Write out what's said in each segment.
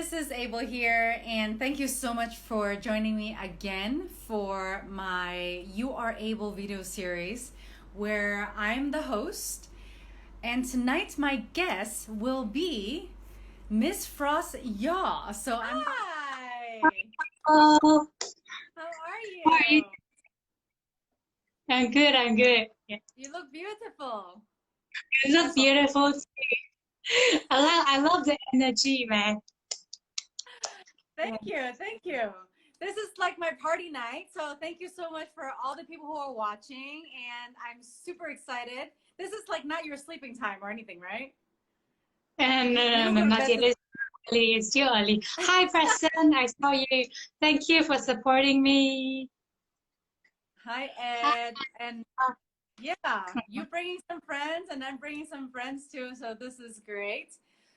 Mrs. Abel here, and thank you so much for joining me again for my You Are Able video series, where I'm the host. And tonight, my guest will be Miss Frost Yaw. Hi, Oh, how are hi. you? I'm good. I'm good. Yeah. You look beautiful. You look beautiful. I love the energy, man. Thank you, thank you. This is like my party night, so thank you so much for all the people who are watching, and I'm super excited. This is like not your sleeping time or anything, right? And You don't go to not bed yet. to. It's early. It's still early. Hi, Preston. I saw you. Thank you for supporting me. Hi, Hi. Ed, and yeah, you bringing some friends, and I'm bringing some friends too, so this is great.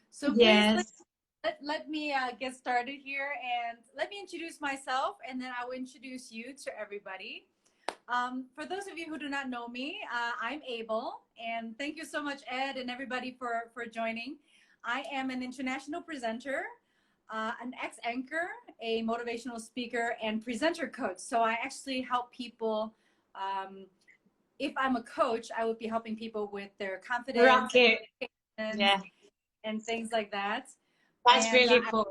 So please Yes. let me get started here, and let me introduce myself, and then I will introduce you to everybody. For those of you who do not know me, I'm Abel, and thank you so much, Ed, and everybody for joining. I am an international presenter, an ex-anchor, a motivational speaker, and presenter coach. So I actually help people. Um, if I'm a coach, I would be helping people with their confidence Rocket. and Yeah. things like that. That's And really cool.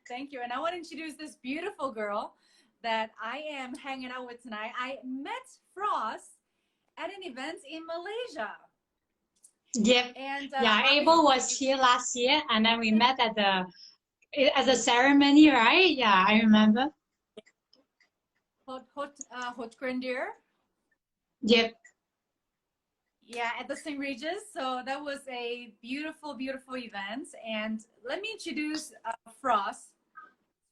thank you. And I want to introduce this beautiful girl that I am hanging out with tonight. I met Frost at an event in Malaysia. Yep. And Yeah. obviously, Abel was here last year, and then we met at the ceremony, right? Yeah, I remember. Hot Grandier. Yep. Yeah, at the St. Regis. So that was a beautiful, beautiful event. And let me introduce Frost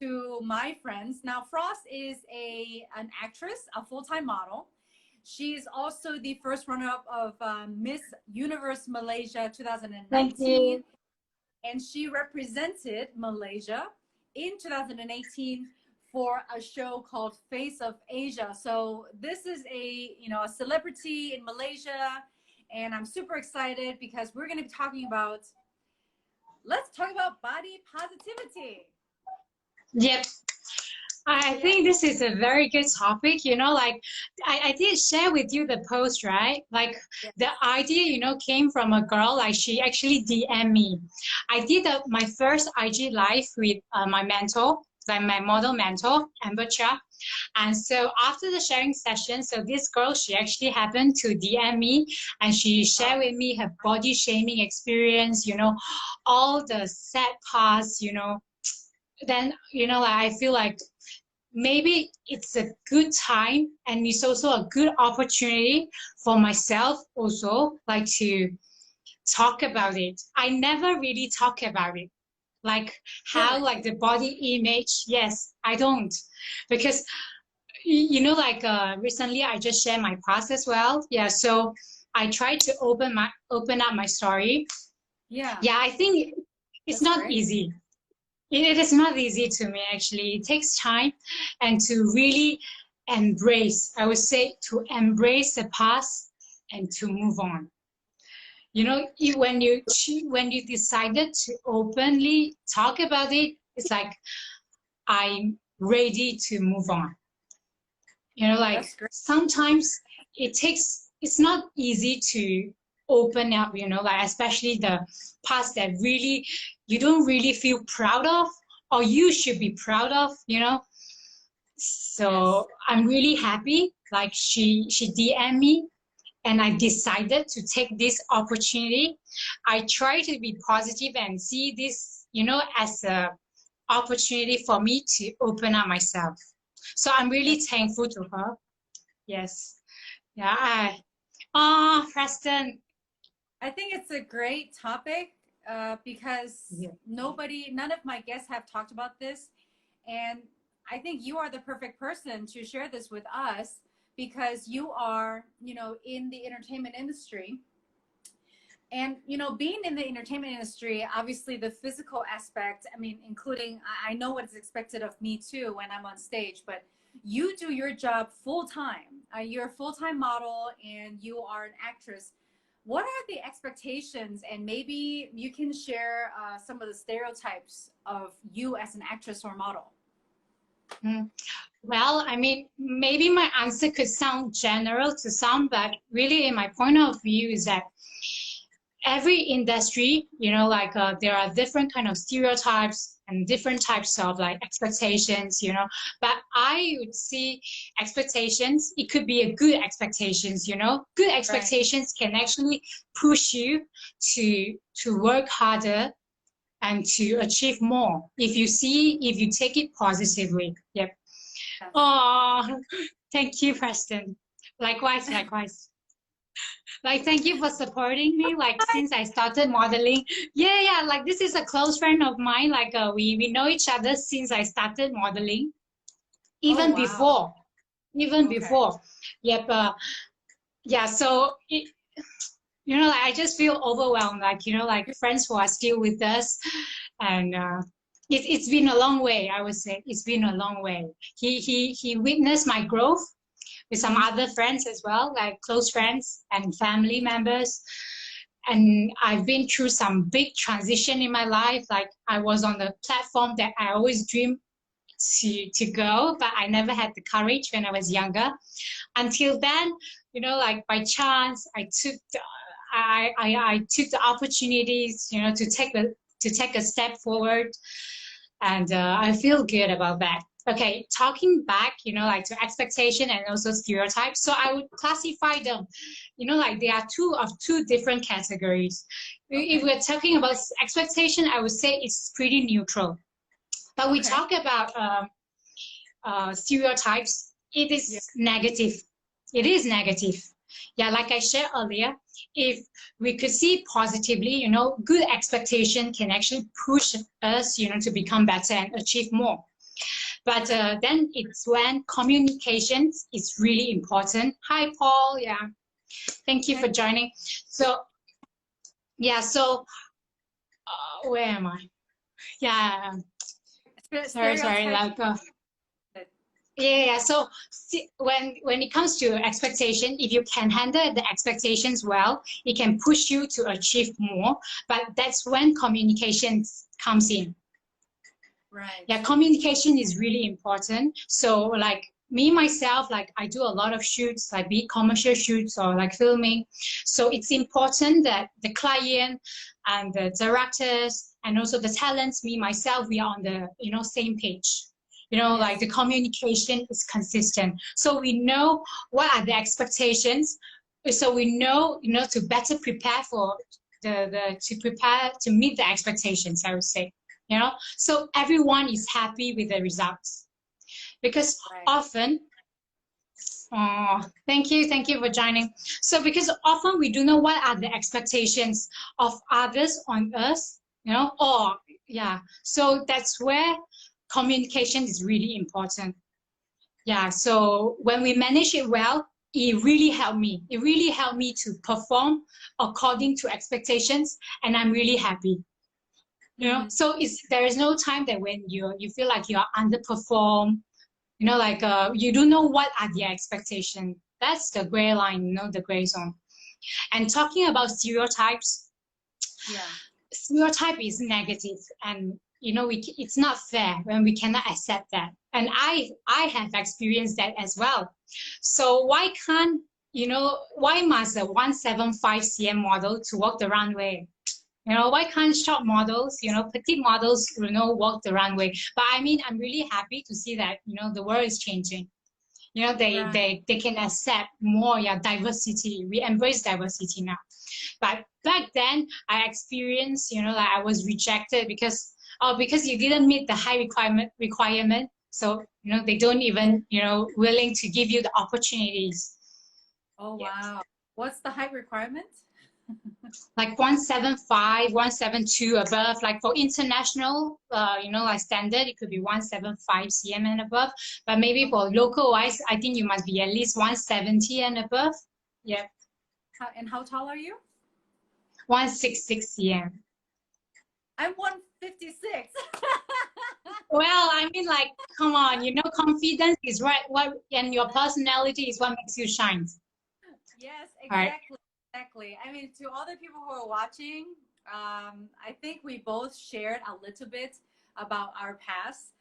to my friends. Now, Frost is an actress, a full-time model. She's also the first runner-up of Miss Universe Malaysia Thank 2019, you. and she represented Malaysia in 2018 for a show called Face of Asia. So this is a celebrity in Malaysia, and I'm super excited because we're going to be talking about. Let's talk about body positivity. Yep. I Yeah. think this is a very good topic. Like I did share with you the post, right? Like Yeah. the idea, came from a girl. Like she actually DM me. I did my first IG live with my mentor, like my model mentor, Amber Cha. And so after the sharing session, so this girl, she actually happened to DM me and she shared Oh, with me her body shaming experience, all the sad parts, then, I feel like maybe it's a good time and it's also a good opportunity for myself also like to talk about it. I never really talk about it, like how really? like the body image. Yes, I don't, because like recently I just shared my past as well. Yeah, so I tried to open up my story. Yeah, Yeah, I think it's that's not great. easy. It is not easy to me, actually. It takes time and to really embrace, I would say, to embrace the past and to move on. When you decided to openly talk about it, it's like I'm ready to move on. Like That's great. sometimes it's not easy to open up, like especially the past that really you don't really feel proud of or you should be proud of, Yes. So I'm really happy. Like she DM me and I decided to take this opportunity. I try to be positive and see this, as a opportunity for me to open up myself. So I'm really That's, thankful to her. Yes. Yeah. Preston. I think it's a great topic because Yeah. none of my guests have talked about this. And I think you are the perfect person to share this with us because you are, in the entertainment industry. And, being in the entertainment industry, obviously the physical aspect, I mean, including, I know what is expected of me too when I'm on stage, but you do your job full time. You're a full time model and you are an actress. what are the expectations, and maybe you can share some of the stereotypes of you as an actress or model? Mm. Well, I mean, maybe my answer could sound general to some, but really, in my point of view, is that every industry, like there are different kind of stereotypes and different types of like expectations, but I would see expectations, it could be a good expectations, good Right. expectations can actually push you to work harder and to achieve more if you take it positively. Yep. Yes. Oh, thank you, Preston. Likewise, likewise. Like, thank you for supporting me. Like, since I started modeling, yeah. Like, this is a close friend of mine. Like, we know each other since I started modeling, Oh, even wow. before, even Okay. before. Yep. Yeah. So, like, I just feel overwhelmed. Like, like friends who are still with us, and it's been a long way. I would say it's been a long way. He witnessed my growth with some Mhm. other friends as well, like close friends and family members. And I've been through some big transition in my life. Like I was on the platform that I always dreamed to go, but I never had the courage when I was younger. Until then, like by chance, I took the opportunities, to take a step forward, and I feel good about that. Okay, talking back, like to expectation and also stereotypes. So I would classify them, like they are two different categories. If Okay. we're talking about expectation, I would say it's pretty neutral. But we Okay. talk about stereotypes, it Yeah. is negative. It is negative. Yeah, like I shared earlier, if we could see it positively, good expectation can actually push us, to become better and achieve more. But then it's when communications is really important. Hi, Paul. Yeah, thank you Okay. for joining. So, yeah, so where am I? Yeah, sorry. Stereotype. Like, yeah. So see, when it comes to expectation, if you can handle the expectations well, it can push you to achieve more. But that's when communications comes in. Right. Yeah, communication is really important. So like me myself, like I do a lot of shoots, like be it commercial shoots or like filming. So it's important that the client and the directors and also the talents, me myself, we are on the same page. Like Yes. the communication is consistent. So we know what are the expectations. So we know, to better prepare for to meet the expectations, I would say. So everyone is happy with the results, because Right. often, oh, thank you for joining. So because often we do know what are the expectations of others on us, or yeah, so that's where communication is really important. Yeah, so when we manage it well, it really helped me. It really helped me to perform according to expectations, and I'm really happy. Mhm. So there is no time that when you feel like you are underperform, like you don't know what are the expectations. That's the gray line, the gray zone. And talking about stereotypes, Yeah. stereotype is negative, and it's not fair when we cannot accept that. And I have experienced that as well. So why must a 175 cm model to walk the runway? Why can't short models, petite models, walk the runway? But I mean, I'm really happy to see that, the world is changing. Right. They can accept more, yeah, diversity. We embrace diversity now. But back then, I experienced, like I was rejected because you didn't meet the high requirement. So, they don't even, willing to give you the opportunities. Oh, Yeah. wow. What's the height requirement? Like 175, 172 above. Like for international, like standard, it could be 175 cm and above. But maybe for local wise, I think you must be at least 170 and above. Yeah, And how tall are you? 166 cm. I'm 156. Well, I mean, like, come on, confidence is right. And your personality is what makes you shine. Yes, All right. exactly. Exactly. I mean, to all the people who are watching, I think we both shared a little bit about our past.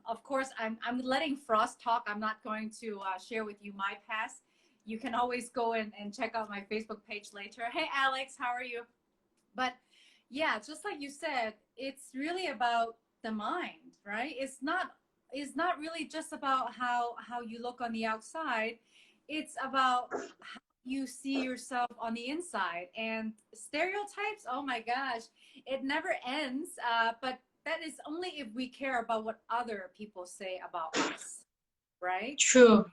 Of course, I'm letting Frost talk. I'm not going to share with you my past. You can always go and check out my Facebook page later. Hey, Alex, how are you? But yeah, just like you said, it's really about the mind, right? It's not really just about how you look on the outside. It's about how you see yourself on the inside. And stereotypes, oh my gosh, it never ends. But that is only if we care about what other people say about us, right? True.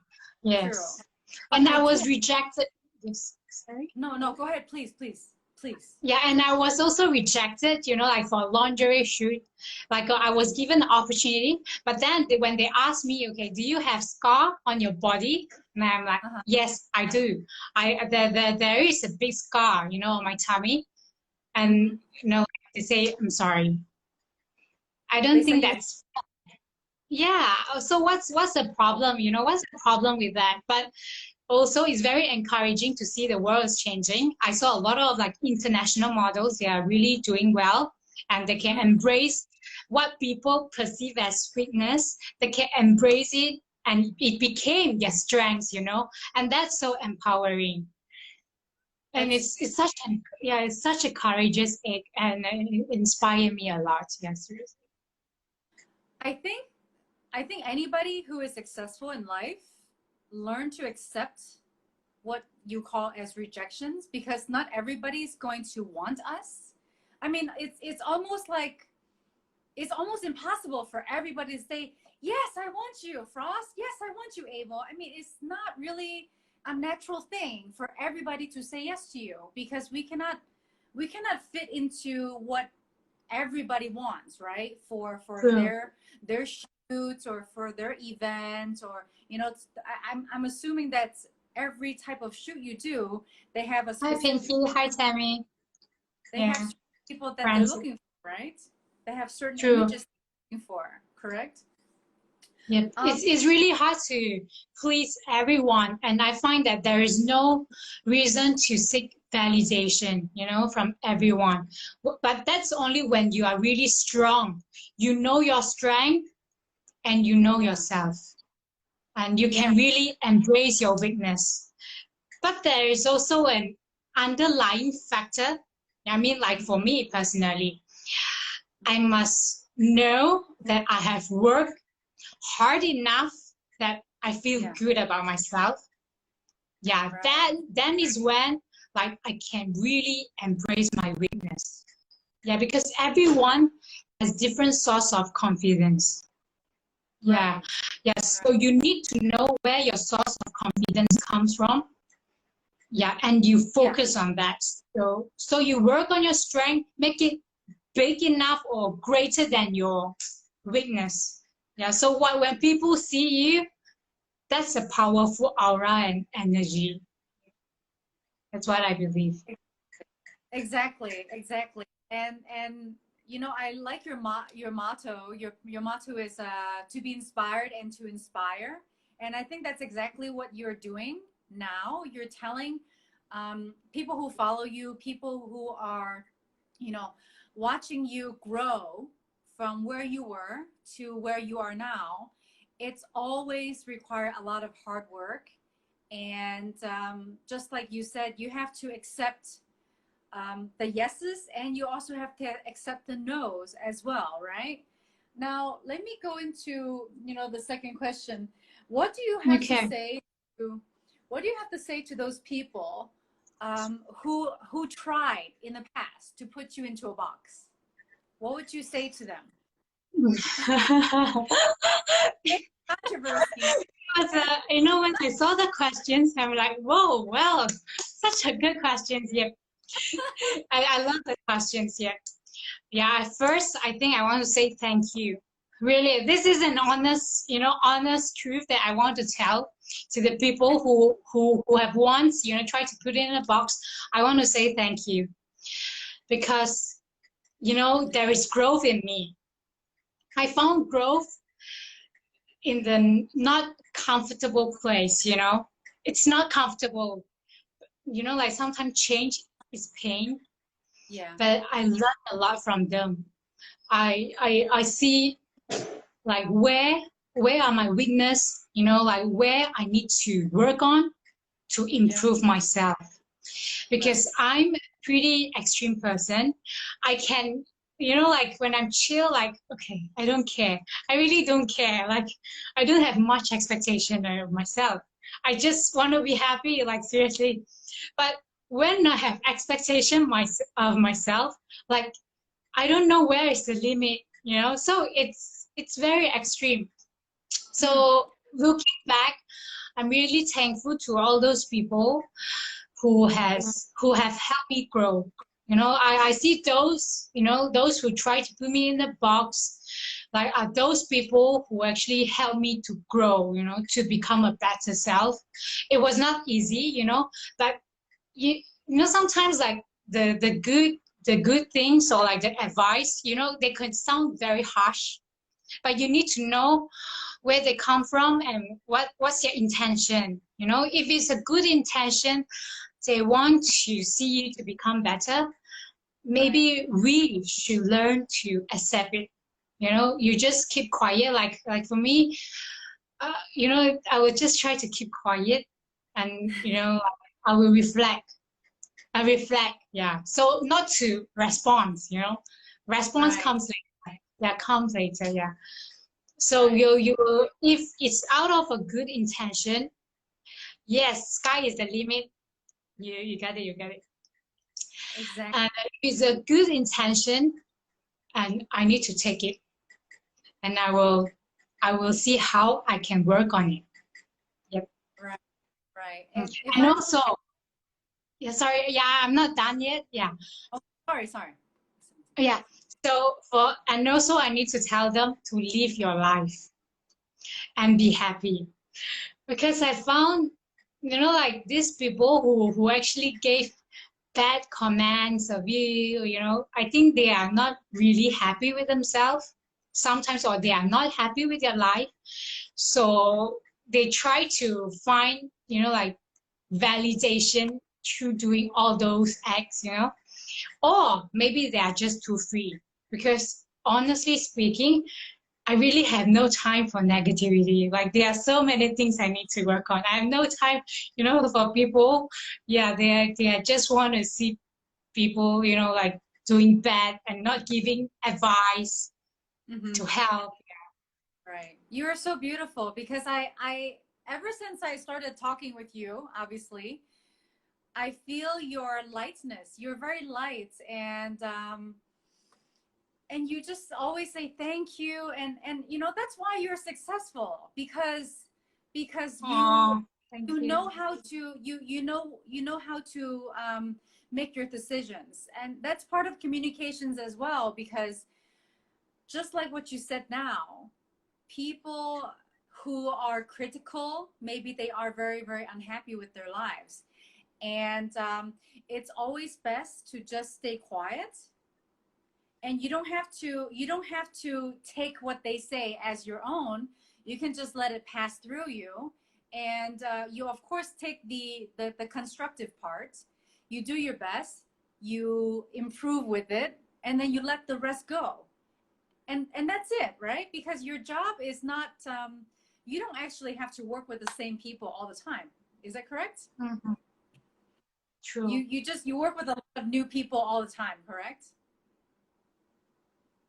True. Yes. But And I I do. was rejected. Yes. Sorry. No, no, go ahead, please, please, please. Yeah, and I was also rejected, like for a lingerie shoot. Like I was given the opportunity, but then when they asked me, okay, do you have scar on your body? And I'm like, Uh-huh. yes, I do. There is a big scar, on my tummy. Hmm. And they say, I'm sorry. I They don't say think you. that's yeah. So what's the problem? What's the problem with that? But also it's very encouraging to see the world is changing. I saw a lot of like international models, they are really doing well and they can Mm, embrace what people perceive as weakness. They can embrace it and it became their strengths. And that's so empowering. And that's it's such a courageous act and it inspired me a lot. Yes, seriously. I think I think anybody who is successful in life learn to accept what you call as rejections because not everybody's going to want us. I mean, it's almost like it's almost impossible for everybody to say, "Yes, I want you, Frost. Yes, I want you, Abel." I mean, it's not really a natural thing for everybody to say yes to you because we cannot fit into what everybody wants, right? For True. their shoots or for their event or I'm assuming that every type of shoot you do, they have a Hi, specific Pinky. Hi, Tammy. they have Yeah, certain people that they're Francis. looking for, right? They have certain True. images they're looking for, correct? Yep. Um, It's really hard to please everyone. And I find that there is no reason to seek validation, from everyone. But that's only when you are really strong. You know your strength and you know yeah, yourself. And you yeah, can really embrace your weakness. But there is also an underlying factor. I mean, like for me personally, I must know that I have worked hard enough that I feel yeah, good about myself. Yeah, right. that then is when like I can really embrace my weakness. Yeah, because everyone has different source of confidence. Yeah. Right, Yeah. right. So you need to know where your source of confidence comes from. Yeah, and you Yeah, focus on that. So you work on your strength, make it big enough or greater than your weakness. Yeah. So when people see you, that's a powerful aura and energy. That's what I believe. exactly, exactly. And I like your motto. Your motto is to be inspired and to inspire. And I think that's exactly what you're doing now. You're telling people who follow you, people who are, you know, watching you grow from where you were to where you are now. It's always require a lot of hard work. And just like you said, you have to accept the yeses and you also have to accept the nos as well, right? Now let me go into the second question. What do you have to Okay. say to what do you have to say to those people who tried in the past to put you into a box? What would you say to them? Big controversy. But when I saw the questions, I'm like, whoa, well, such a good questions. Yeah, I love the questions. Yeah, yeah. At first, I think I want to say thank you. Really, this is an honest, honest truth that I want to tell to the people who have once, tried to put it in a box. I want to say thank you because, there is growth in me. I found growth in the not comfortable place. It's not comfortable. like sometimes change is pain, Yeah. but I learn a lot from them. I see like where are my weakness, like where I need to work on to Yeah. improve myself. Right. Because I'm a pretty extreme person. I can, like when I'm chill, like, okay, I don't care. I really don't care. Like, I don't have much expectation of myself. I just want to be happy, like, seriously. But when I have expectation of myself, like, I don't know where is the limit, so it's very extreme. Mm. So looking back, I'm really thankful to all those people who have helped me grow. I see those, those who try to put me in the box, like are those people who actually help me to grow, to become a better self. It was not easy, but sometimes like the good things or like the advice, they could sound very harsh, but you need to know where they come from and what's their intention. If it's a good intention, they want to see you to become better, Right. maybe we should learn to accept it. You just keep quiet. Like for me, I would just try to keep quiet, and I will reflect. I reflect, yeah. So not to respond. Response Right. comes later. Yeah, comes later. Yeah. So Right. you if it's out of a good intention, yes, sky is the limit. You get it. You get it. Exactly. And it's a good intention, and I need to take it, and I will see how I can work on it. Yep. Right. Right. Mm. And if And I'm also, yeah, sorry, yeah, I'm not done yet. Yeah, oh, sorry, sorry. yeah. And also I need to tell them to live your life and be happy, because I found, like these people who actually gave bad comments of you, I think they are not really happy with themselves sometimes, or they are not happy with their life. So they try to find, like validation through doing all those acts, or maybe they are just too free. Because honestly speaking, I really have no time for negativity. Like there are so many things I need to work on. I have no time, for people. Yeah, they just want to see people, like doing bad and not giving advice Mm-hmm. to help. Right. You are so beautiful because ever since I started talking with you, obviously, I feel your lightness. You're very light, and you just always say thank you, and that's why you're successful because Oh, thank you you. know how to you know how to make your decisions, and that's part of communications as well, because just like what you said now, people who are critical, maybe they are very, very unhappy with their lives. And it's always best to just stay quiet, and you don't have to take what they say as your own. You can just let it pass through you, and you of course take the constructive part. You do your best, you improve with it, and then you let the rest go. And that's it, right? Because your job is not you don't actually have to work with the same people all the time. Is that correct? Mhm. you True. you just you work with a lot of new people all the time, correct?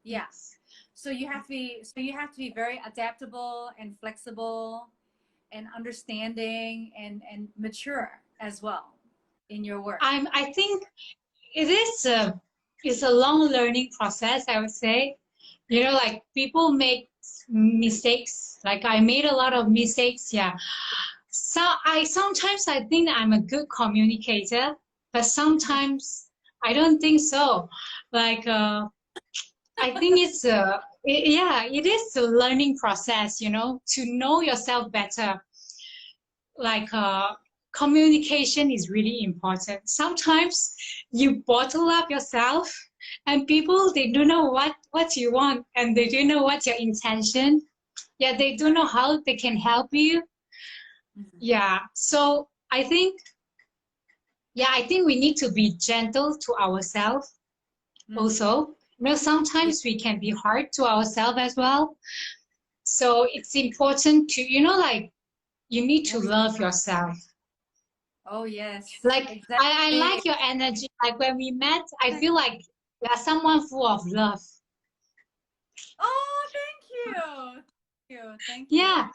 Yeah. Yes. So you have to be very adaptable and flexible and understanding and mature as well in your work. I think it is it's a long learning process, I would say. Like people make mistakes. Like I made a lot of mistakes, yeah. So I sometimes think I'm a good communicator, but sometimes I don't think so. Like I think yeah, it is a learning process, to know yourself better. Like communication is really important. Sometimes you bottle up yourself, and people, they don't know what you want, and they don't know what's your intention. Yeah, they don't know Right. how they can help you. Mhm. Yeah, so I think yeah, I think we need to be gentle to ourselves also. You know, Yeah. sometimes we can be hard to ourselves as well. So it's important to, you know, like you need to Oh, yeah. love yourself. Oh, yes. Like I Exactly. like your energy. Like when we met, I feel like you are someone full of love. Oh, thank you. Thank you. Thank you. Yeah,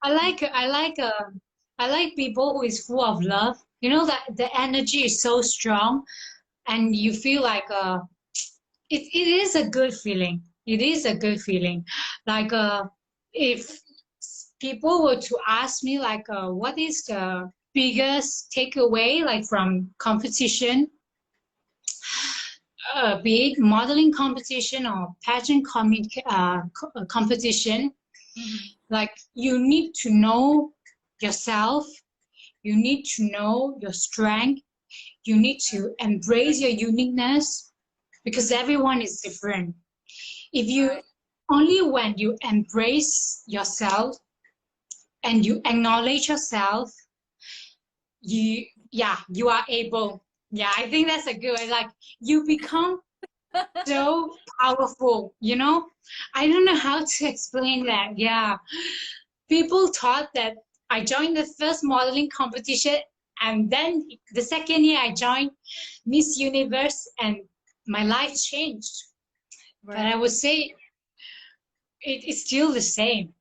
I like people who is full of love. You know that the energy is so strong, and you feel like it is a good feeling. It is a good feeling. Like if people were to ask me like what is the biggest takeaway like from competition, be it modeling competition or pageant competition, Hmm. like you need to know yourself, you need to know your strength, you need to embrace your uniqueness because Hmm. everyone is different. If you Right. only when you embrace yourself and you acknowledge yourself, you are able. Yeah, I think that's a good way. Like you become so powerful, you know? I don't know how to explain that. Yeah. People thought that I joined the first modeling competition and then the second year I joined Miss Universe and my life changed. But I Right. would say it is still the same.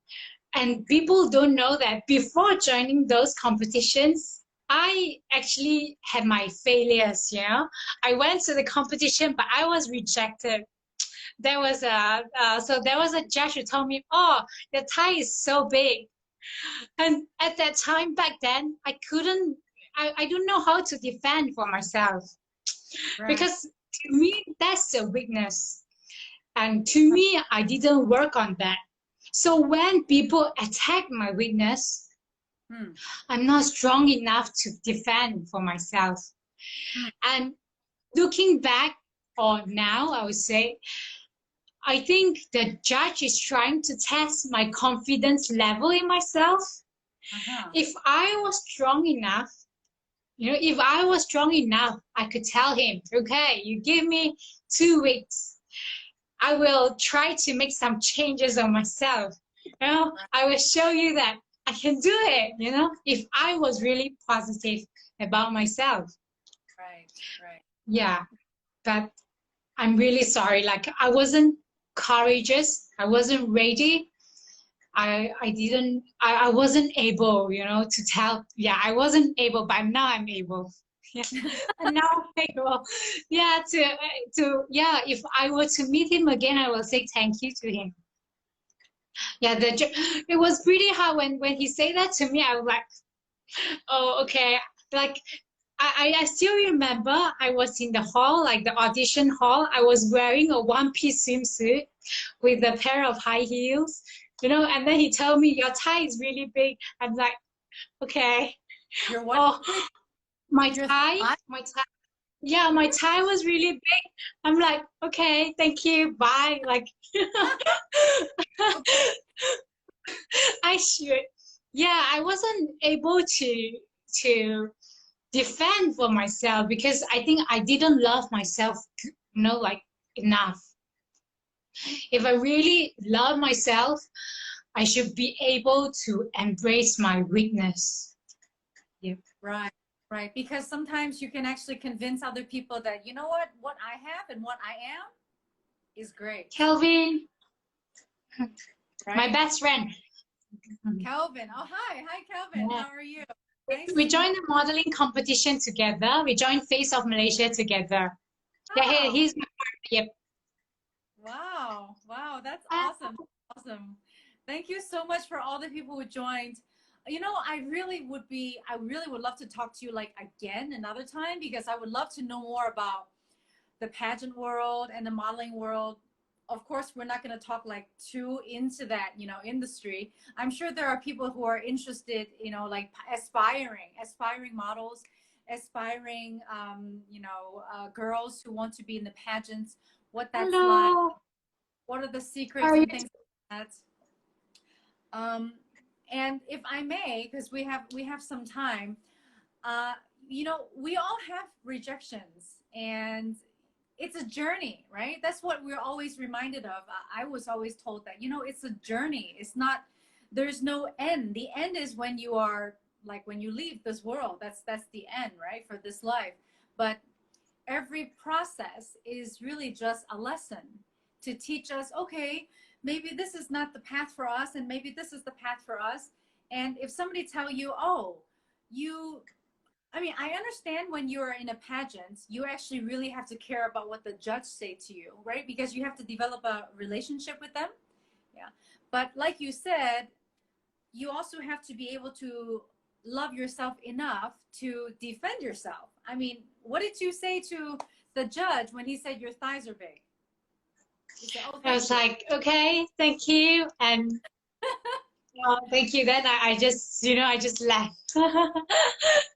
And people don't know that before joining those competitions, I actually had my failures, you know. I went to the competition, but I was rejected. There was a judge who told me, "Oh, your thigh is so big." And at that time back then, I don't know how to defend for myself Right. because to me, that's a weakness. And to me, I didn't work on that. So when people attack my weakness, Hmm. I'm not strong enough to defend for myself. Hmm. And looking back or now, I would say, I think the judge is trying to test my confidence level in myself. Uh-huh. If I was strong enough, you know, if I was strong enough, I could tell him, okay, you give me 2 weeks. I will try to make some changes on myself. You know, Right. I will show you that I can do it, you know, if I was really positive about myself. Right. Right. Yeah, but I'm really sorry. Like I wasn't courageous. I wasn't ready. I wasn't able, you know, to tell. Yeah, I wasn't able, but now I'm able. Yeah, and now I'm able. Yeah, yeah. If I were to meet him again, I will say thank you to him. Yeah, it was pretty hard when he said that to me. I was like, oh, okay. Like I still remember I was in the hall, like the audition hall. I was wearing a one-piece swimsuit with a pair of high heels, you know, and then he told me your thigh is really big. I'm like, okay. You're what? Oh, Your thigh? my thigh, yeah, my thigh was really big. I'm like, okay, thank you, bye. Like, I should, yeah, I wasn't able to defend for myself because I think I didn't love myself, you know, like enough. If I really love myself, I should be able to embrace my weakness. Yeah. Right. Right. Because sometimes you can actually convince other people that, you know what I have and what I am is great. Kelvin, my Right? best friend. Kelvin. Oh, hi. Hi, Kelvin. Yeah. How are you? Nice We to meet joined the modeling competition together. We joined Face of Malaysia together. you. Yeah, Oh, he's my partner. Yep. wow. Wow. That's awesome. Awesome. Thank you so much for all the people who joined. You know, I really would love to talk to you like again another time because I would love to know more about the pageant world and the modeling world. Of course, we're not going to talk like too into that, industry. I'm sure there are people who are interested, like aspiring models, aspiring, girls who want to be in the pageants, what that's like, Hello. what are the How secrets are you? and things like that. Um, and if I may, because we have some time, uh, you know, we all have rejections, and it's a journey, right? That's what we're always reminded of. I was always told that, you know, it's a journey. It's not, there's no end. The end is when you are, like, when you leave this world. That's the end, right, for this life. But every process is really just a lesson to teach us, okay, maybe this is not the path for us, and maybe this is the path for us. And if somebody tell you, oh, you, I mean, I understand when you're in a pageant, you actually really have to care about what the judge say to you, right? Because you have to develop a relationship with them. Yeah. But like you said, you also have to be able to love yourself enough to defend yourself. I mean, what did you say to the judge when he said your thighs are big? You said, oh, I thank was you. like, okay, thank you, and thank you. Then I just, I just left.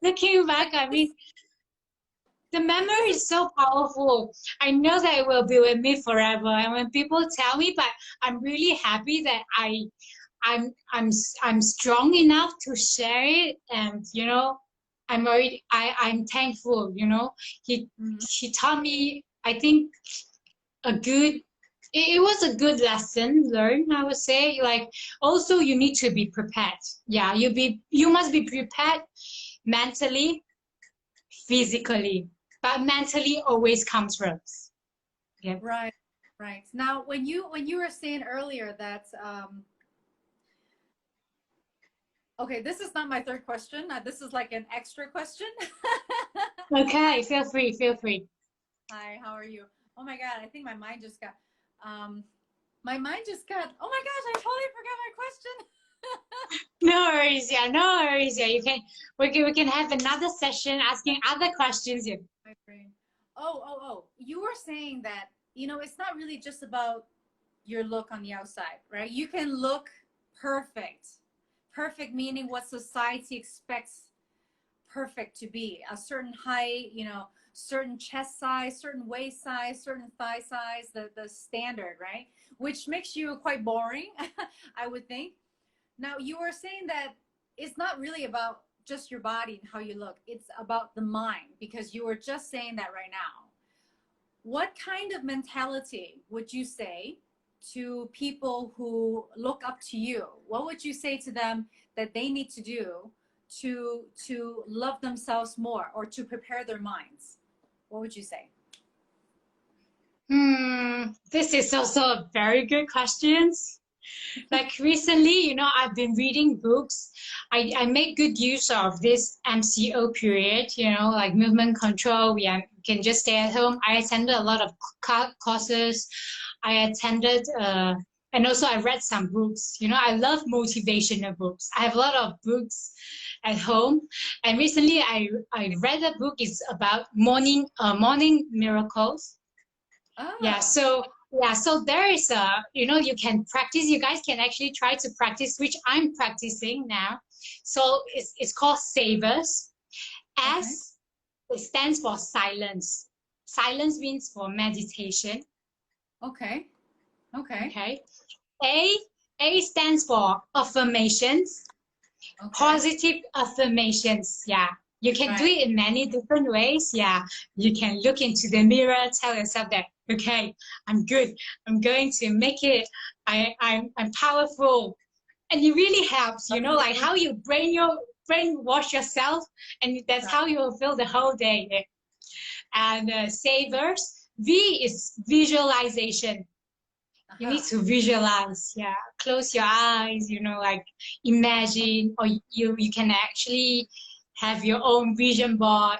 Looking back, I mean, the memory is so powerful. I know that it will be with me forever. And when people tell me, but I'm really happy that I'm strong enough to share it, and I'm thankful. He Mhm. he taught me, I think, a good it was a good lesson learned, I would say. Like, also you need to be prepared. Yeah, you must be prepared mentally, physically, but mentally always comes first. Yeah. Right, right. Now, when you were saying earlier that okay, this is not my third question. This is like an extra question. Okay, feel free. Hi, how are you? Oh my God, I think my mind just got, my mind just got, oh my gosh, I totally forgot my question. No worries, yeah, no worries, yeah. We can have another session asking other questions. Yeah. My brain. Oh. You were saying that, you know, it's not really just about your look on the outside, right? You can look perfect. Perfect meaning what society expects perfect to be. A certain height, you know, certain chest size, certain waist size, certain thigh size, the standard, right? Which makes you quite boring, I would think. Now, you were saying that it's not really about just your body and how you look, it's about the mind, because you were just saying that right now. What kind of mentality would you say to people who look up to you? What would you say to them that they need to do to love themselves more, or to prepare their minds? What would you say? This is also a very good question. Like recently, I've been reading books. I make good use of this MCO period, like movement control. We can just stay at home. I attended a lot of courses. I attended, and also I read some books. I love motivational books. I have a lot of books at home. And recently I read a book. It's about morning miracles. Yeah, Ah, so there is you can practice. You guys can actually try to practice, which I'm practicing now. So it's called Savers. okay, S, it stands for silence. Silence means for meditation. okay, okay, Okay. A A stands for affirmations. okay. Positive affirmations. Yeah. You can do Right. it in many different ways. Yeah. You can look into the mirror, tell yourself that, okay, I'm good. I'm going to make it. I'm powerful. And it really helps, like how you brainwash yourself, and that's Right. how you will feel the whole day. And savers, V is visualization. You need Uh-huh. to visualize. Yeah, close your eyes, like imagine, or you can actually have your own vision board.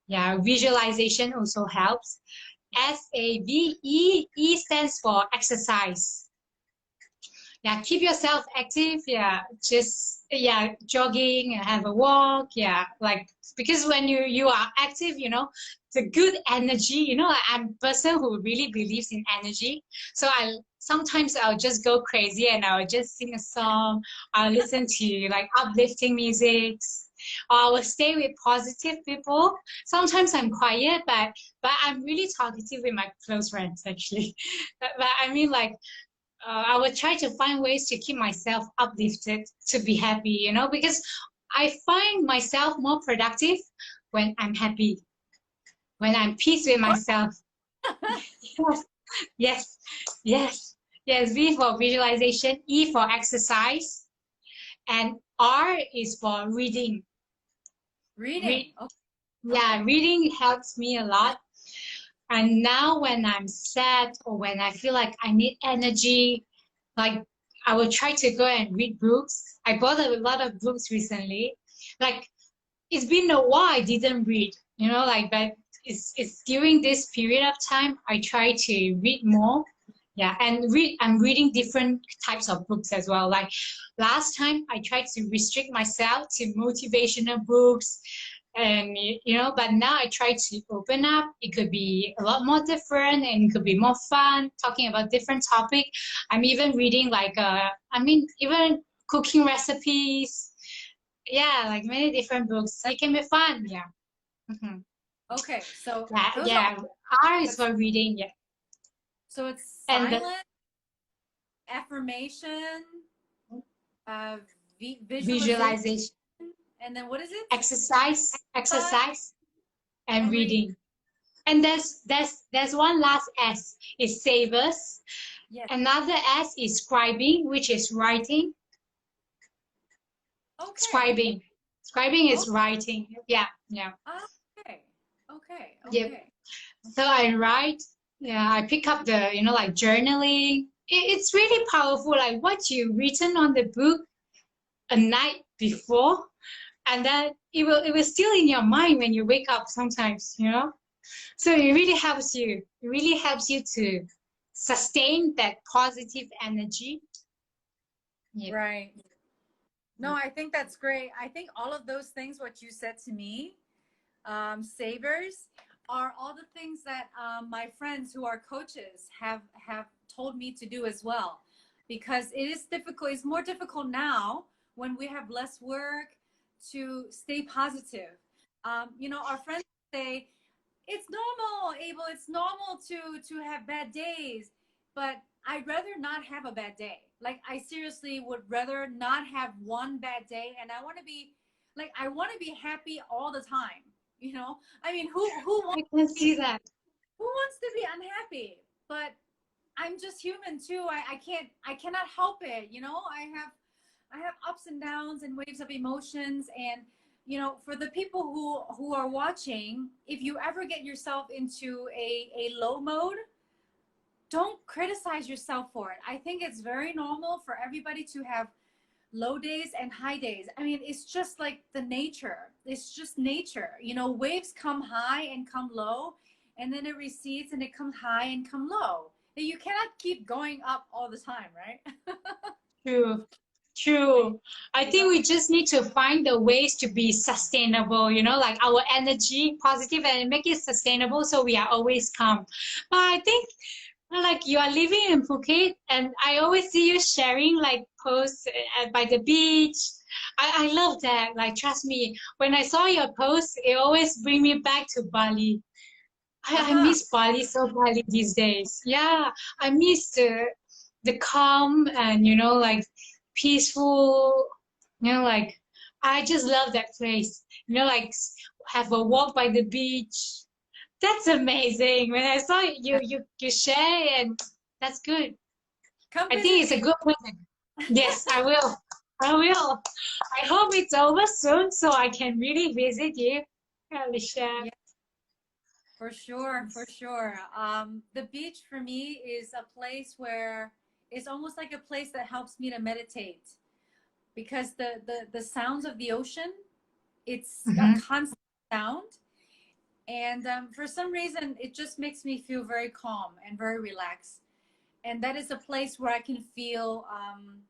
Yeah, visualization also helps. SAVE, stands for exercise. Yeah, keep yourself active. Yeah, just jogging, have a walk. Yeah, like, because when you are active, the good energy. I'm a person who really believes in energy. So I'll just go crazy, and I'll just sing a song. I'll listen to like uplifting music, or I will stay with positive people. Sometimes I'm quiet, but I'm really talkative with my close friends actually. But I mean, like, I would try to find ways to keep myself uplifted, to be happy, because I find myself more productive when I'm happy, when I'm peace with myself. Yes, yes, yes. V for visualization, E for exercise, and R is for reading. Reading. Read, Okay. yeah, Okay. reading helps me a lot. And now when I'm sad or when I feel like I need energy, like I will try to go and read books. I bought a lot of books recently. Like it's been a while I didn't read, like but it's during this period of time I try to read more. Yeah, and I'm reading different types of books as well. Like last time I tried to restrict myself to motivational books and but now I try to open up. It could be a lot more different and it could be more fun talking about different topic. I'm even reading like even cooking recipes, yeah, like many different books. It can be fun. Yeah. Hmm. Okay. So Yeah, those are yeah. R is that's for reading. Yeah. so it's And the silent, affirmation, uh, visualization, visualization, and then what is it? Exercise exercise, and and reading. reading. And there's one last S is savers. Yes. Another S is scribing, which is writing. Okay. Scribing. Scribing Oh, is writing. Yeah, yeah. okay. Okay. Yep. Okay. So I write, yeah, I pick up the, like journaling. It's really powerful. Like what you written on the book a night before, and then it will still in your mind when you wake up sometimes. So it really helps you. It really helps you to sustain that positive energy. Yep. Right. No, I think that's great. I think all of those things, what you said to me, savers, are all the things that my friends who are coaches have told me to do as well, because it is difficult. It's more difficult now when we have less work to stay positive. Our friends say it's normal, Abel. It's normal to have bad days, but I'd rather not have a bad day. Like I seriously would rather not have one bad day, and I want to be happy all the time. I mean, who I wants can to be, see that. who wants to be unhappy? But I'm just human too. I cannot help it. I have ups and downs and waves of emotions. And for the people who are watching, if you ever get yourself into a low mode, don't criticize yourself for it. I think it's very normal for everybody to have low days and high days. I mean, it's just like the nature. It's just nature. Waves come high and come low, and then it recedes and it comes high and come low. You cannot keep going up all the time, right? True. Right. True. I think we just need to find the ways to be sustainable, like our energy, positive, and make it sustainable so we are always calm. But I think like you are living in Phuket, and I always see you sharing like posts by the beach. I love that. Like trust me, when I saw your posts, it always bring me back to Bali. I Uh-huh. miss Bali so badly these days. Yeah, I miss the calm and like peaceful. Like I just love that place. Like have a walk by the beach. That's amazing. When I saw you share, and that's good. Come I think visit it's a me. good plan. Yes, I will. I will. I hope it's over soon so I can really visit you, Alicia. Yeah, for sure, for sure. The beach for me is a place where it's almost like a place that helps me to meditate, because the sounds of the ocean, it's a Mm-hmm. constant sound. And for some reason, it just makes me feel very calm and very relaxed. And that is a place where I can feel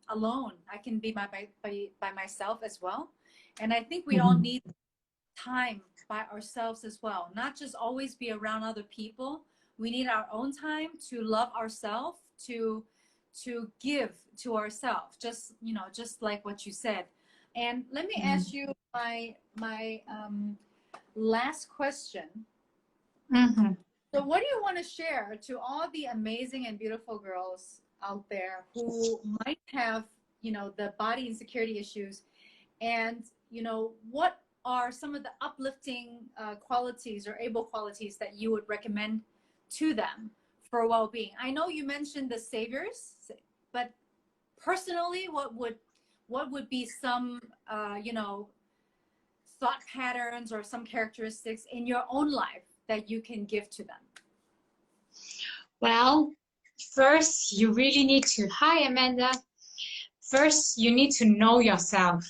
alone. I can be by myself as well. And I think we all Mm-hmm. need time by ourselves as well, not just always be around other people. We need our own time to love ourselves, to give to ourselves, just like what you said. And let me ask you my last question. Mm-hmm. So what do you want to share to all the amazing and beautiful girls out there who might have the body insecurity issues? And what are some of the uplifting qualities or able qualities that you would recommend to them for well-being? I know you mentioned the saviors, but personally, what would be some you know, thought patterns or some characteristics in your own life that you can give to them? Well, first, you really need to, hi Amanda. First, you need to know yourself,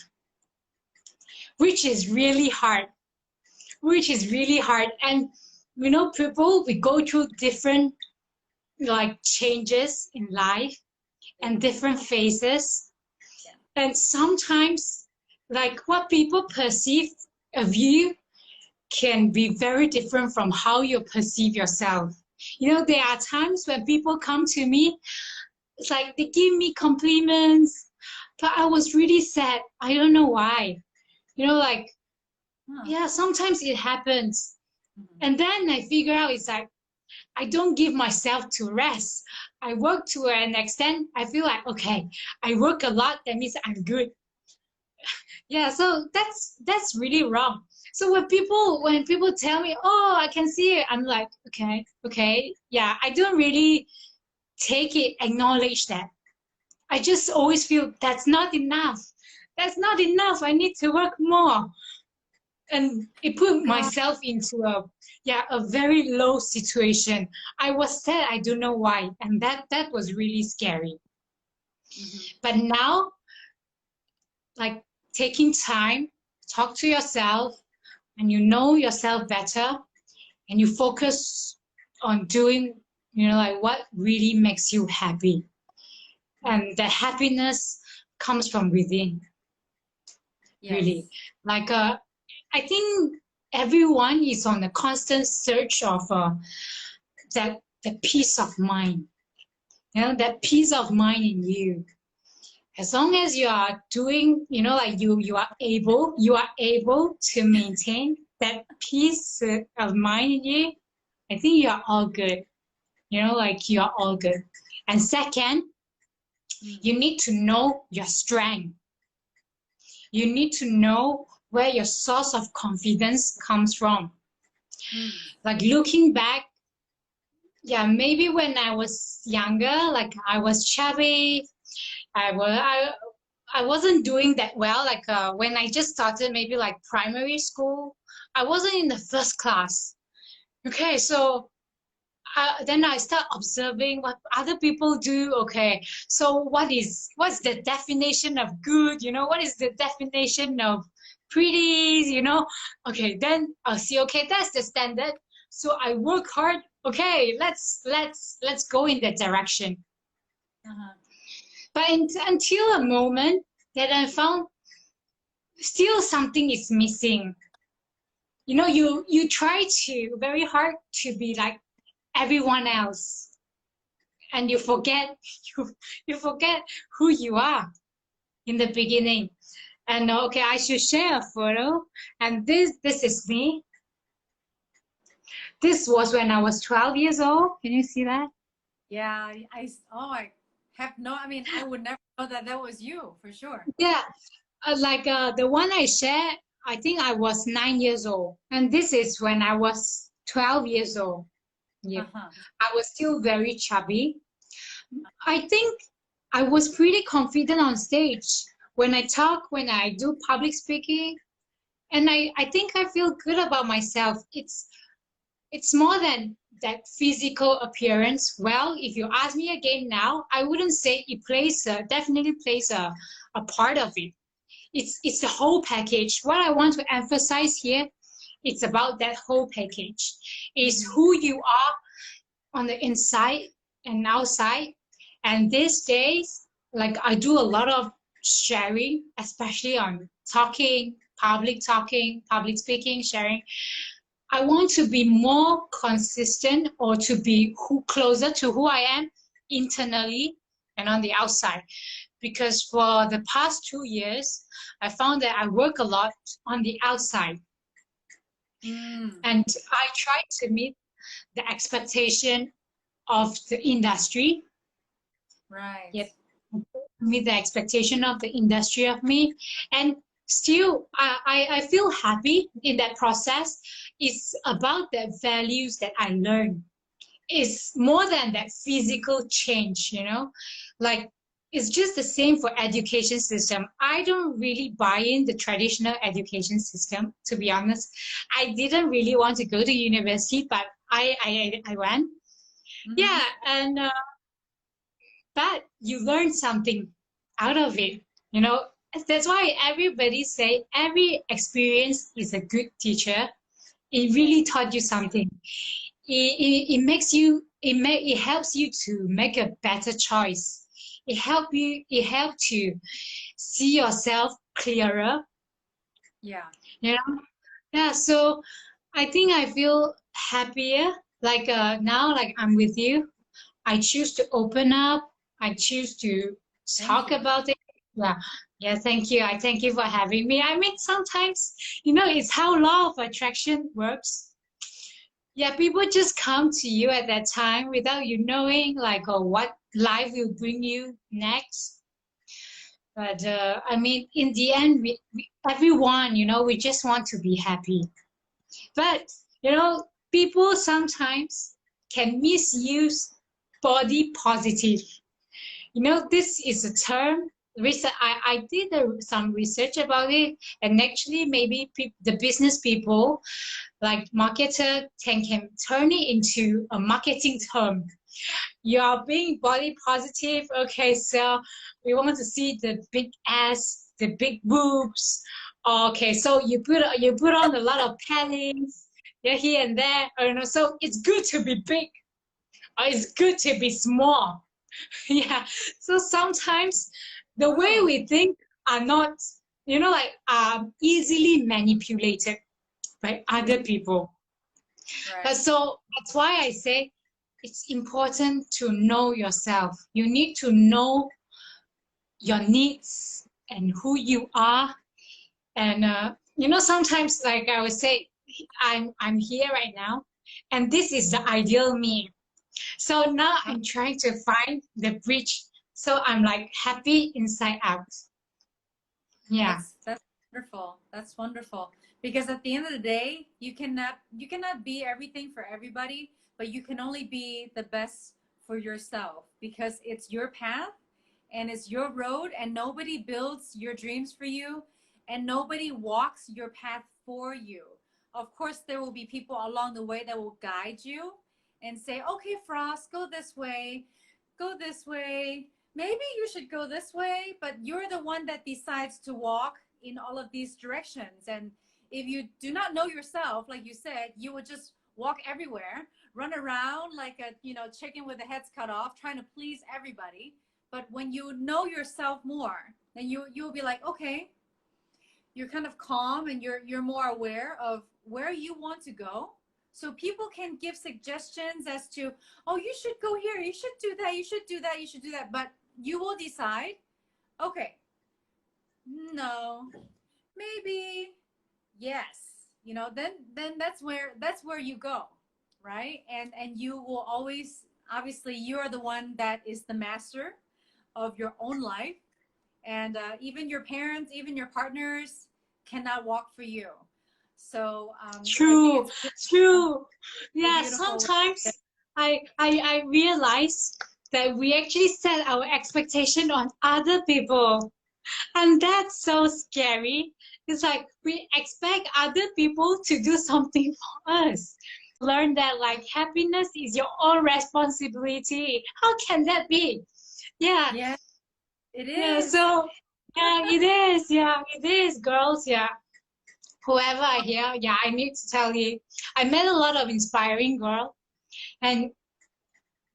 which is really hard, And, you know, people, we go through different like changes in life and different phases. And sometimes, like what people perceive of you can be very different from how you perceive yourself. You know, there are times when people come to me, it's like they give me compliments, but I was really sad. I don't know why. You know, like, yeah, sometimes it happens. And then I figure out it's like, I don't give myself to rest. I work to an extent, I feel like, okay, I work a lot, that means I'm good. Yeah, so that's really wrong. So when people tell me, oh, I can see it, I'm like, okay, yeah, I don't really take it, acknowledge that. I just always feel that's not enough. That's not enough. I need to work more. And it put myself into a very low situation. I was sad, I don't know why. And that was really scary. But now, like taking time, talk to yourself, and you know yourself better, and you focus on doing, you know, like what really makes you happy. And the happiness comes from within. Yes. Really. Like I think everyone is on a constant search of that the peace of mind. You know, that peace of mind in you. As long as you are doing, you know, like you are able to maintain that peace of mind in you, I think you are all good. You know, like you are all good. And second, you need to know your strength. You need to know where your source of confidence comes from. Like looking back, yeah, maybe when I was younger, like I was chubby, I wasn't doing that well. Like when I just started, maybe like primary school, I wasn't in the first class. Okay, so then I start observing what other people do. Okay, so what's the definition of good? You know, what is the definition of pretty? You know, okay, then I'll see. Okay, that's the standard. So I work hard. Okay, let's go in that direction. But until a moment that I found still something is missing. You know, you try to very hard to be like everyone else, and you forget you forget who you are in the beginning. And okay, I should share a photo. And this is me. This was when I was 12 years old. Can you see that? Yeah, I have no, I mean, I would never know that that was you, for sure. Yeah, like the one I shared, I think I was 9 years old. And this is when I was 12 years old. Yeah, I was still very chubby. I think I was pretty confident on stage when I talk, when I do public speaking. And I think I feel good about myself. It's more than that physical appearance. Well, if you ask me again now, I wouldn't say it definitely plays a part of it. It's the whole package. What I want to emphasize here, it's about that whole package. It's who you are on the inside and outside. And these days, like I do a lot of sharing, especially on public speaking, sharing. I want to be more consistent, or to be closer to who I am internally and on the outside. Because for the past 2 years, I found that I work a lot on the outside. And I try to meet the expectation of the industry. Right. Yep. Meet the expectation of the industry of me. And still I feel happy in that process. It's about the values that I learn. It's more than that physical change, you know, like it's just the same for education system. I don't really buy in the traditional education system, to be honest. I didn't really want to go to university, but I went. Mm-hmm. Yeah, and but you learn something out of it, you know. That's why everybody say every experience is a good teacher. It really taught you something. It makes you it helps you to make a better choice. It helps you see yourself clearer, Yeah. you know. Yeah, so I think I feel happier, like now, like I'm with you. I choose to open up. I choose to Thank talk you. about it. Yeah. Yeah, thank you. I thank you for having me. I mean, sometimes, you know, it's how law of attraction works. Yeah, people just come to you at that time without you knowing, like, what life will bring you next. But I mean, in the end, everyone, you know, we just want to be happy. But, you know, people sometimes can misuse body positive. You know, this is a term. I did some research about it, and actually, maybe the business people, like marketer, can turn it into a marketing term. You are being body positive. Okay, so we want to see the big ass, the big boobs. Okay, so you put on a lot of paddings, yeah, here and there. I don't know. So it's good to be big, or it's good to be small. Yeah. So sometimes the way Oh, we think are not, you know, like easily manipulated by other people. But right. so that's why I say it's important to know yourself. You need to know your needs and who you are. And you know, sometimes like I would say, I'm here right now, and this is the ideal me. So now Oh, I'm trying to find the bridge. So I'm like happy inside out. Yeah. that's wonderful. That's wonderful. Because at the end of the day, you cannot be everything for everybody, but you can only be the best for yourself because it's your path and it's your road and nobody builds your dreams for you and nobody walks your path for you. Of course, there will be people along the way that will guide you and say, "Okay, Frost, go this way. Go this way. Maybe you should go this way," but you're the one that decides to walk in all of these directions. And if you do not know yourself, like you said, you would just walk everywhere, run around like a chicken with the heads cut off, trying to please everybody. But when you know yourself more, then you'll be like, okay, you're kind of calm and you're more aware of where you want to go, so people can give suggestions as to, oh, you should go here, you should do that, you should do that, you should do that, but you will decide, okay, no, maybe yes, then that's where you go, right? And you will always, obviously you're the one that is the master of your own life, and even your parents, even your partners cannot walk for you. So I think True, it's true. a Yeah, beautiful way. sometimes I realize that we actually set our expectation on other people. And that's so scary. It's like we expect other people to do something for us. Learn that like happiness is your own responsibility. How can that be? Yeah, Yeah, it yeah. is. So yeah, it is. Yeah, it is, girls. Yeah. Whoever I hear, yeah, I need to tell you, I met a lot of inspiring girls, and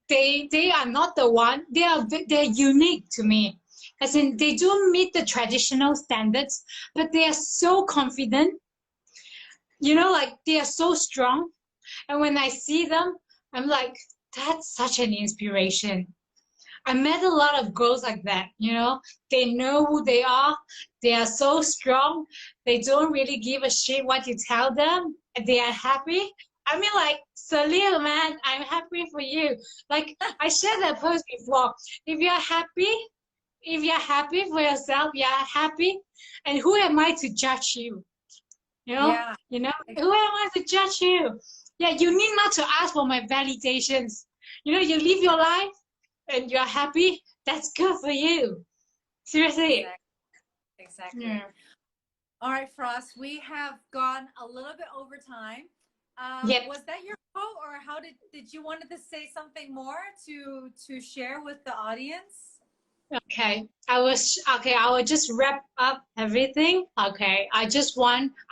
they are not the one. They're unique to me, as in they do meet the traditional standards, but they are so confident. You know, like they are so strong. And when I see them, I'm like, that's such an inspiration. I met a lot of girls like that, you know. They know who they are. They are so strong. They don't really give a shit what you tell them. They are happy. I mean, like, Salil, man, I'm happy for you. Like, I shared that post before. If you're happy, if you're happy for yourself, you're happy. And who am I to judge you? Yeah. Who am I to judge you? Yeah, you need not to ask for my validations. You live your life and you're happy. That's good for you. Seriously. Exactly. Exactly. Yeah. All right, Frost, we have gone a little bit over time. Yep. Was that your quote, or how did you wanted to say something more to share with the audience? Okay. I will just wrap up everything. Okay. I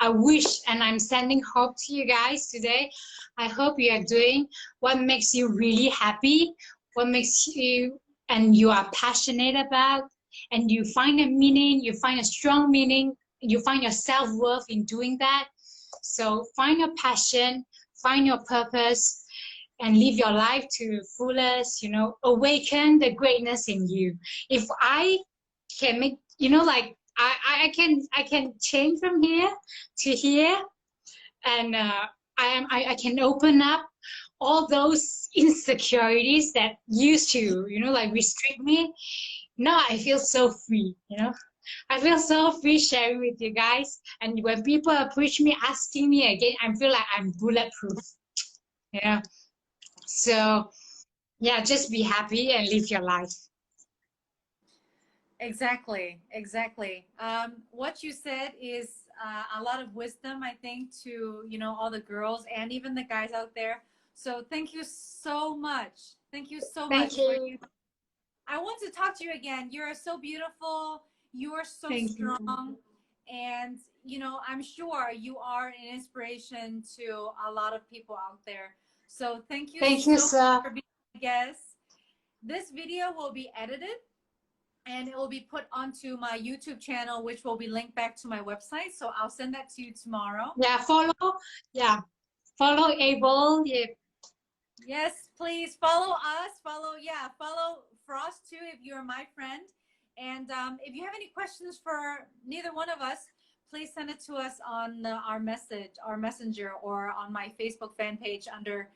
wish, and I'm sending hope to you guys today. I hope you are doing what makes you really happy, what makes you, and you are passionate about, and you find a meaning, you find a strong meaning, you find your self-worth in doing that. So find your passion, find your purpose, and live your life to fullest, awaken the greatness in you. If I can make, like I can change from here to here, and I can open up all those insecurities that used to, like restrict me. Now I feel so free. I feel so free sharing with you guys. And when people approach me, asking me again, I feel like I'm bulletproof. Yeah. So yeah, just be happy and live your life. Exactly, exactly. What you said is a lot of wisdom, I think, to all the girls and even the guys out there. So thank you so much. Thank you so Thank much for. you. I want to talk to you again. You are so beautiful. You are so Thank you. strong, and I'm sure you are an inspiration to a lot of people out there. So thank you Thank you, so much sir. for being a guest. This video will be edited and it will be put onto my YouTube channel, which will be linked back to my website. So I'll send that to you tomorrow. Yeah, yeah, follow Abel. Yeah. Yes, please follow us. Follow Frost too if you're my friend. And if you have any questions for neither one of us, please send it to us on our messenger, or on my Facebook fan page under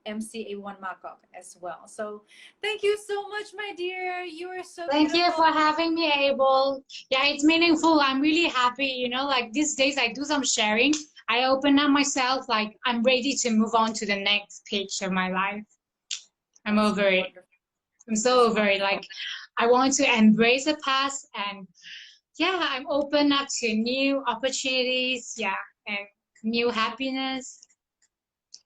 MCA Wanamakok as well. So thank you so much, my dear. You are so Thank you beautiful. for having me, Abel. Yeah, it's meaningful. I'm really happy. Like these days I do some sharing. I open up myself, like I'm ready to move on to the next page of my life. I'm That's over it. wonderful. I'm so That's over it. wonderful. Like I want to embrace the past, and yeah, I'm open up to new opportunities, yeah, and new happiness.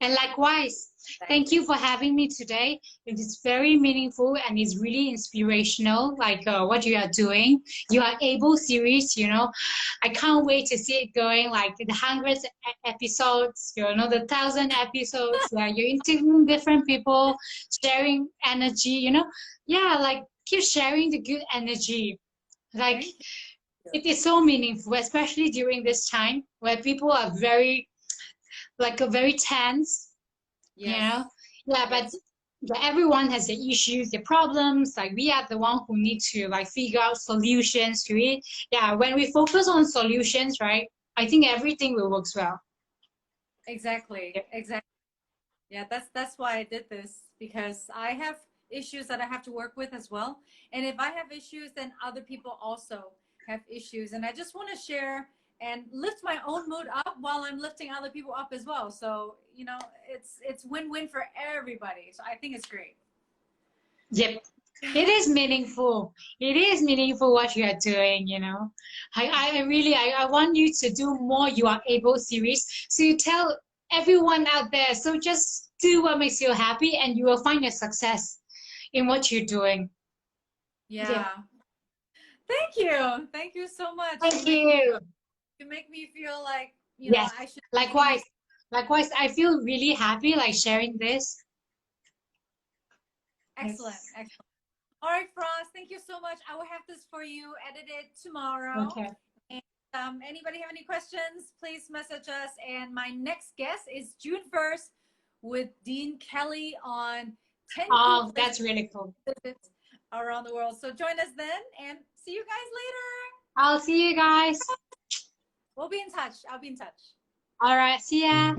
And likewise, thank you for having me today. It is very meaningful and it's really inspirational, like what you are doing. You are able series. I can't wait to see it going, like the hundreds episodes, the 1,000 episodes. Yeah, you're interviewing different people, sharing energy. Yeah, like keep sharing the good energy. Like Thank you. it is so meaningful, especially during this time where people are very tense, you Yes. know? Yeah, but Yes. yeah, everyone has their issues, their problems. Like we are the one who need to like figure out solutions to it. Yeah, when we focus on solutions, right? I think everything will work well. Exactly. Yeah. Exactly. Yeah, that's why I did this, because I have issues that I have to work with as well. And if I have issues, then other people also have issues. And I just want to share and lift my own mood up while I'm lifting other people up as well. So, it's win-win for everybody. So I think it's great. Yep. It is meaningful. It is meaningful what you are doing. I want you to do more You Are Able series. So you tell everyone out there. So just do what makes you happy and you will find your success in what you're doing. Yeah. Yep. Thank you. Thank you so much. Thank you. You make me feel like, Yes. I should continue. Likewise. Likewise, I feel really happy like sharing this. Excellent. Yes. Excellent. All right, Frost, thank you so much. I will have this for you edited tomorrow. Okay. And anybody have any questions, please message us. And my next guest is June 1st with Dean Kelly on 10 cool Oh, places that's really cool. to visit around the world. So join us then, and see you guys later. I'll see you guys. We'll be in touch. I'll be in touch. All right. See ya.